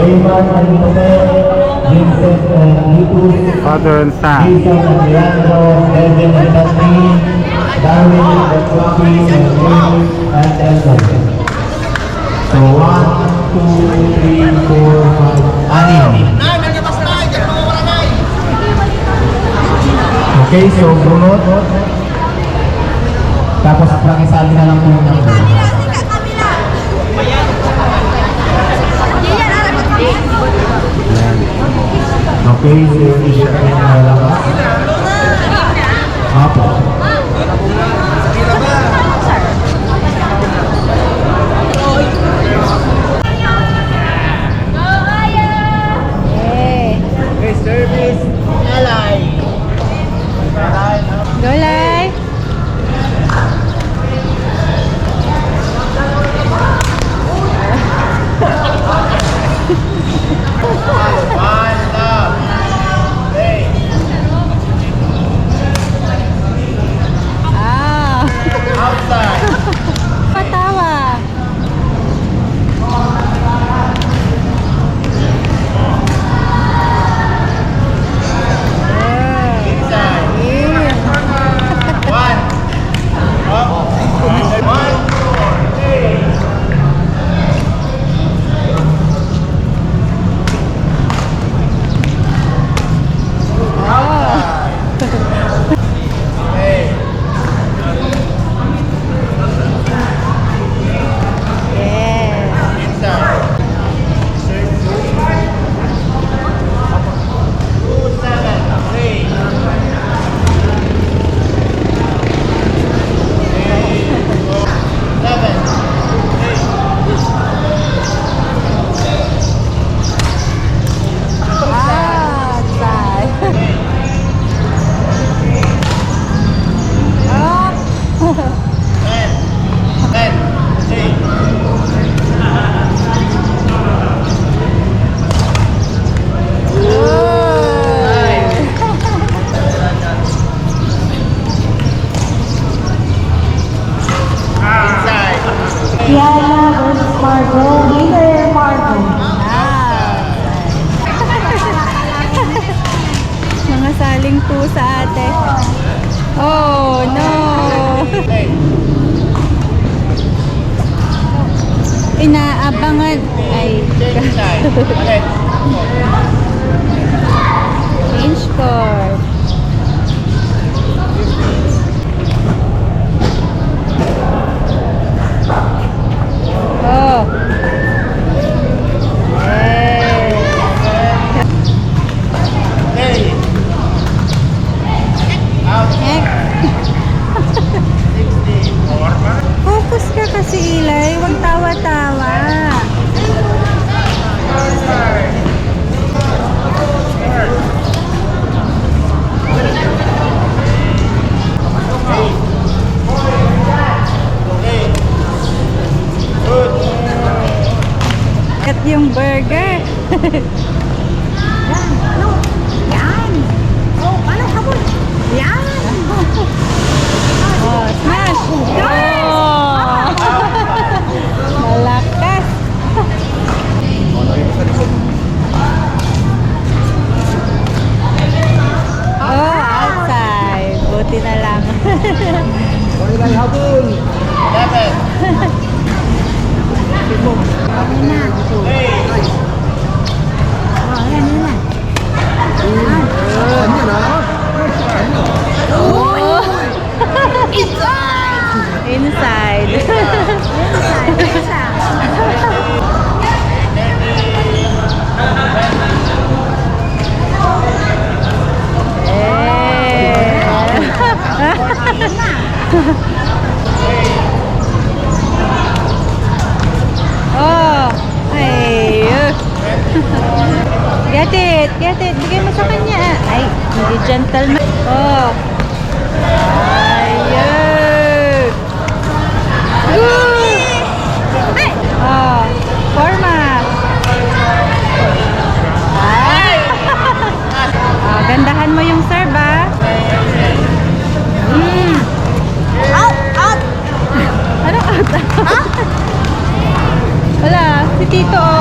Raymond and Jose, Vincent and Litus, Father and son. Jason and Leandro, Devin and Kathleen, Darwin and Kopi and James and Elton. So 1, 2, 3, 4, 5, 6. Okay, so bunot. Tapos pakisabi na lang po ng okay, so i-share ko na lang. Apo. Okay, service. Alay. Golay! Ah! Patawa! Diana versus Margo. Winner, Margo. Mga saling pusa ate. Oh no! Inaabangan. Ay. Change court. Oh. Focus ka kasi, Ilay. Huwag tawa-tawa. At yung burger. Yan. Oh, paano habol? Yan. Oh, smash! Oh! Malakas! Oh, outside. Buti na lang. Ano na? Oh, yan na. Oh! Inside. Oh, ay. Get it, get it. Bigay mo sa kanya. Ay, hindi gentleman. Oh. Ayun. Oh, forma. Ay. Oh, gandahan mo yung serve, ah. Out! Out! Ano out? Wala, si Tito, oh.